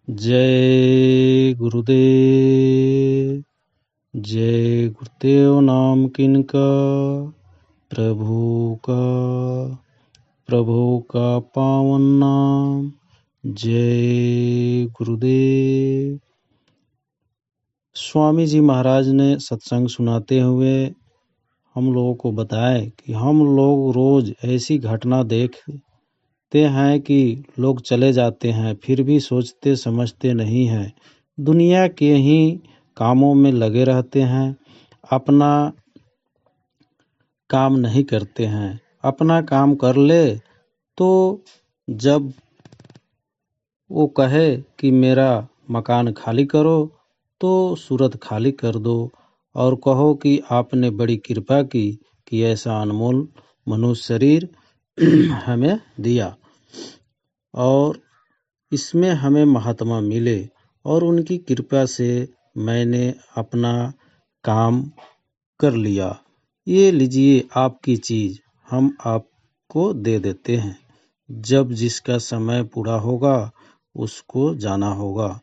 जय गुरुदेव। जय गुरुदेव नाम किनका, प्रभु का पावन नाम। जय गुरुदेव। स्वामी जी महाराज ने सत्संग सुनाते हुए हम लोगों को बताए कि हम लोग रोज ऐसी घटना देखते हैं कि लोग चले जाते हैं, फिर भी सोचते समझते नहीं हैं, दुनिया के ही कामों में लगे रहते हैं, अपना काम नहीं करते हैं। अपना काम कर ले तो जब वो कहे कि मेरा मकान खाली करो तो सूरत खाली कर दो और कहो कि आपने बड़ी कृपा की कि ऐसा अनमोल मनुष्य शरीर हमें दिया और इसमें हमें महात्मा मिले और उनकी कृपा से मैंने अपना काम कर लिया। ये लीजिए आपकी चीज, हम आपको दे देते हैं। जब जिसका समय पूरा होगा उसको जाना होगा।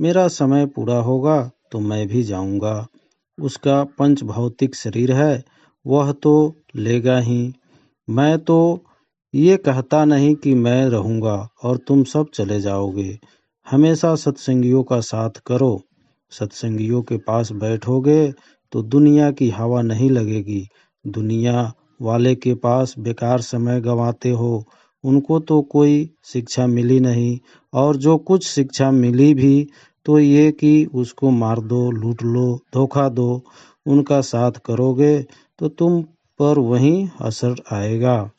मेरा समय पूरा होगा तो मैं भी जाऊंगा। उसका पंच भौतिक शरीर है, वह तो लेगा ही। मैं तो ये कहता नहीं कि मैं रहूंगा और तुम सब चले जाओगे। हमेशा सत्संगियों का साथ करो। सत्संगियों के पास बैठोगे तो दुनिया की हवा नहीं लगेगी। दुनिया वाले के पास बेकार समय गंवाते हो। उनको तो कोई शिक्षा मिली नहीं, और जो कुछ शिक्षा मिली भी तो ये कि उसको मार दो, लूट लो, धोखा दो। उनका साथ करोगे तो तुम पर वही असर आएगा।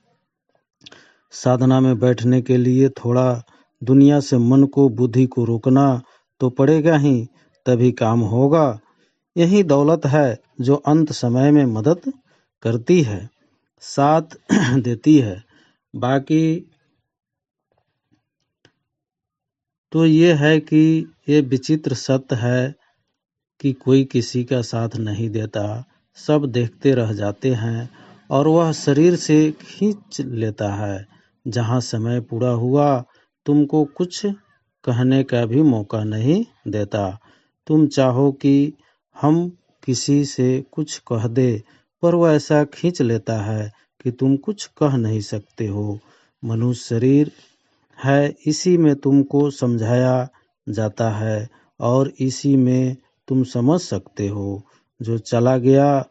साधना में बैठने के लिए थोड़ा दुनिया से मन को, बुद्धि को रोकना तो पड़ेगा ही, तभी काम होगा। यही दौलत है जो अंत समय में मदद करती है, साथ देती है। बाकी तो ये है कि ये विचित्र सत्य है कि कोई किसी का साथ नहीं देता, सब देखते रह जाते हैं और वह शरीर से खींच लेता है। जहाँ समय पूरा हुआ तुमको कुछ कहने का भी मौका नहीं देता। तुम चाहो कि हम किसी से कुछ कह दे, पर वह ऐसा खींच लेता है कि तुम कुछ कह नहीं सकते हो। मनुष्य शरीर है, इसी में तुमको समझाया जाता है और इसी में तुम समझ सकते हो। जो चला गया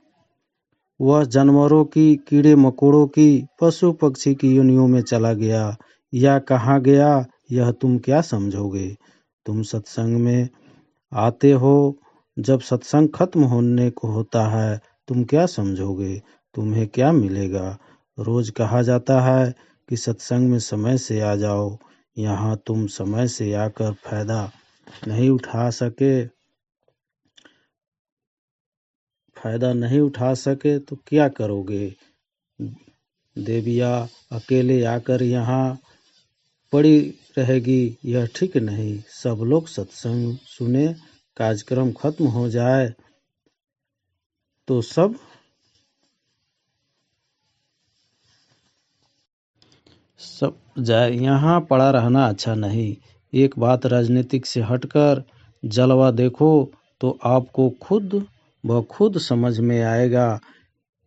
वह जानवरों की, कीड़े मकोड़ों की, पशु पक्षी की योनियों में चला गया या कहाँ गया, यह तुम क्या समझोगे। तुम सत्संग में आते हो, जब सत्संग खत्म होने को होता है तुम क्या समझोगे, तुम्हें क्या मिलेगा। रोज कहा जाता है कि सत्संग में समय से आ जाओ। यहाँ तुम समय से आकर फायदा नहीं उठा सके तो क्या करोगे। देविया अकेले आकर यहाँ पड़ी रहेगी, यह ठीक नहीं। सब लोग सत्संग सुने, कार्यक्रम खत्म हो जाए तो सब जाए। यहाँ पड़ा रहना अच्छा नहीं। एक बात राजनीतिक से हटकर जलवा देखो तो आपको खुद ब खुद समझ में आएगा।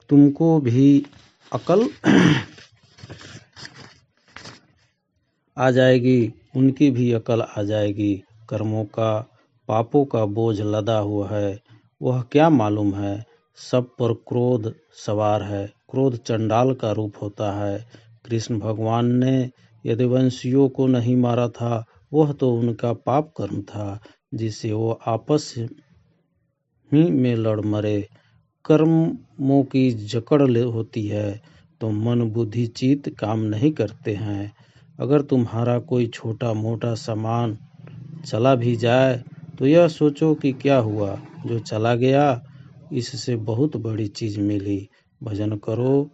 तुमको भी अकल आ जाएगी, उनकी भी अकल आ जाएगी। कर्मों का, पापों का बोझ लदा हुआ है, वह क्या मालूम है। सब पर क्रोध सवार है। क्रोध चंडाल का रूप होता है। कृष्ण भगवान ने यदुवंशियों को नहीं मारा था, वह तो उनका पाप कर्म था जिससे वो आपस ही में लड़ मरे। कर्मों की जकड़ होती है तो मन बुद्धि चित्त काम नहीं करते हैं। अगर तुम्हारा कोई छोटा मोटा सामान चला भी जाए तो यह सोचो कि क्या हुआ, जो चला गया इससे बहुत बड़ी चीज मिली। भजन करो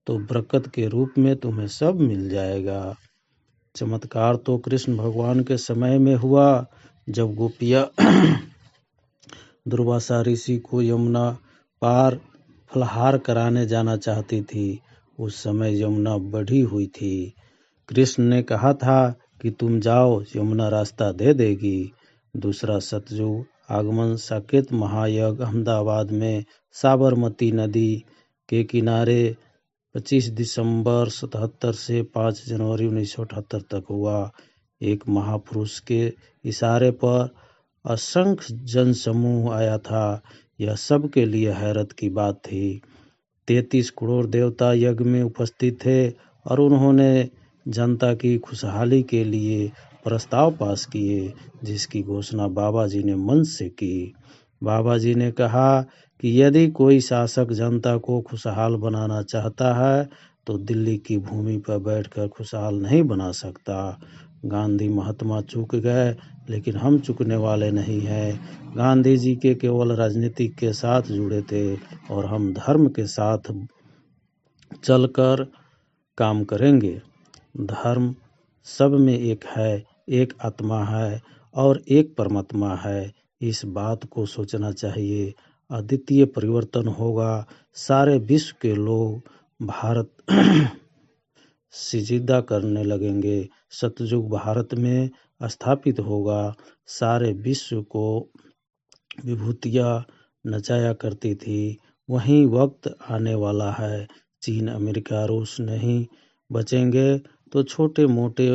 तो बरकत के रूप में तुम्हें सब मिल जाएगा। चमत्कार तो कृष्ण भगवान के समय में हुआ, जब गोपियाँ दुर्वासा ऋषि को यमुना पार फलहार कराने जाना चाहती थी। उस समय यमुना बढ़ी हुई थी। कृष्ण ने कहा था कि तुम जाओ, यमुना रास्ता दे देगी। दूसरा सतयुग आगमन साकेत महायज्ञ अहमदाबाद में साबरमती नदी के किनारे 25 दिसंबर 77 से 5 जनवरी 1978 तक हुआ। एक महापुरुष के इशारे पर असंख्य जनसमूह आया था। यह सबके लिए हैरत की बात थी। 33 करोड़ देवता यज्ञ में उपस्थित थे और उन्होंने जनता की खुशहाली के लिए प्रस्ताव पास किए, जिसकी घोषणा बाबा जी ने मंच से की। बाबा जी ने कहा कि यदि कोई शासक जनता को खुशहाल बनाना चाहता है तो दिल्ली की भूमि पर बैठकर खुशहाल नहीं बना सकता। गांधी महात्मा चूक गए, लेकिन हम चूकने वाले नहीं हैं। गांधी जी के केवल राजनीति के साथ जुड़े थे और हम धर्म के साथ चलकर काम करेंगे। धर्म सब में एक है, एक आत्मा है और एक परमात्मा है। इस बात को सोचना चाहिए। अद्वितीय परिवर्तन होगा। सारे विश्व के लोग भारत सिजदा करने लगेंगे। सतयुग भारत में स्थापित होगा। सारे विश्व को विभूतियाँ नचाया करती थी। वही वक्त आने वाला है। चीन, अमेरिका, रूस नहीं बचेंगे तो छोटे मोटे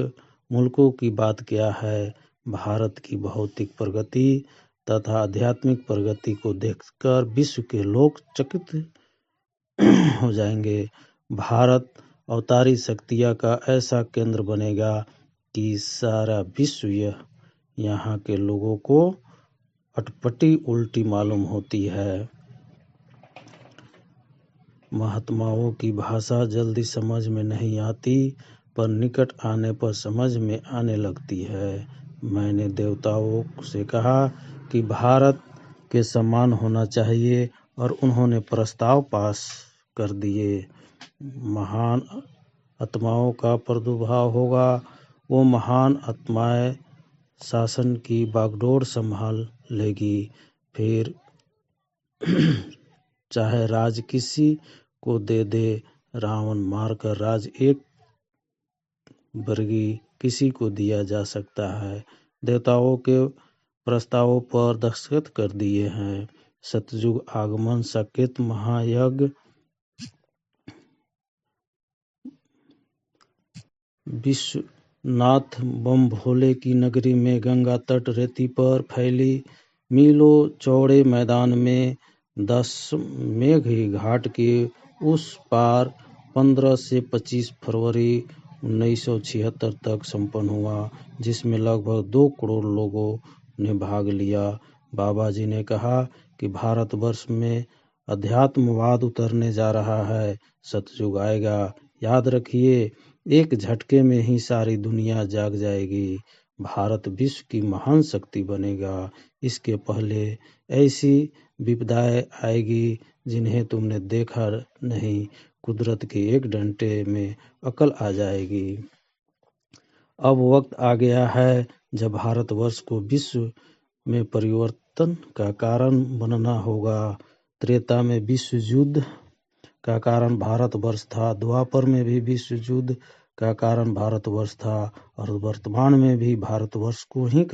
मुल्कों की बात क्या है। भारत की भौतिक प्रगति तथा आध्यात्मिक प्रगति को देखकर विश्व के लोग चकित हो जाएंगे। भारत अवतारी शक्तियाँ का ऐसा केंद्र बनेगा कि सारा विश्व यहाँ के लोगों को अटपटी उल्टी मालूम होती है। महात्माओं की भाषा जल्दी समझ में नहीं आती, पर निकट आने पर समझ में आने लगती है। मैंने देवताओं से कहा कि भारत के समान होना चाहिए और उन्होंने प्रस्ताव पास कर दिए। महान आत्माओं का प्रादुर्भाव होगा। वो महान आत्माएं शासन की बागडोर संभाल लेगी। फिर चाहे राज किसी को दे दे। रावण मारकर राज एक वर्गी किसी को दिया जा सकता है। देवताओं के प्रस्तावों पर दस्तखत कर दिए हैं। सतयुग आगमन साकेत महायज्ञ विश्वनाथ बम भोले की नगरी में गंगा तट रेती पर फैली मीलों चौड़े मैदान में 10 मेघी घाट के उस पार 15 से 25 फरवरी 1976 तक संपन्न हुआ, जिसमें लगभग 2 करोड़ लोगों ने भाग लिया। बाबा जी ने कहा कि भारतवर्ष में अध्यात्मवाद उतरने जा रहा है। सतयुग आएगा। याद रखिए, एक झटके में ही सारी दुनिया जाग जाएगी। भारत विश्व की महान शक्ति बनेगा। इसके पहले ऐसी विपदाएं आएगी जिन्हें तुमने देखा नहीं। कुदरत के एक डंडे में अकल आ जाएगी। अब वक्त आ गया है जब भारतवर्ष को विश्व में परिवर्तन का कारण बनना होगा। त्रेता में विश्व युद्ध का कारण भारतवर्ष था। द्वापर में भी विश्व युद्ध का कारण भारतवर्ष था और वर्तमान में भी भारतवर्ष को ही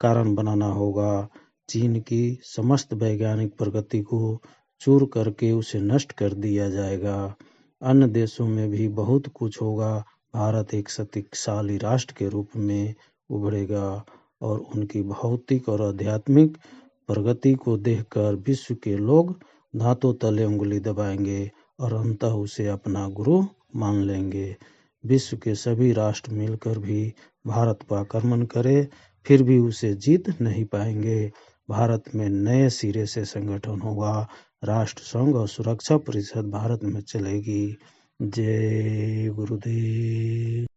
कारण बनाना होगा। चीन की समस्त वैज्ञानिक प्रगति को चूर करके उसे नष्ट कर दिया जाएगा। अन्य देशों में भी बहुत कुछ होगा। भारत एक शक्तिशाली राष्ट्र के रूप में उभरेगा और उनकी भौतिक और आध्यात्मिक प्रगति को देखकर विश्व के लोग दांतों तले उंगली दबाएंगे और अंततः उसे अपना गुरु मान लेंगे। विश्व के सभी राष्ट्र मिलकर भी भारत पर आक्रमण करें, फिर भी उसे जीत नहीं पाएंगे। भारत में नए सिरे से संगठन होगा। राष्ट्र संघ और सुरक्षा परिषद भारत में चलेगी। जय गुरुदेव।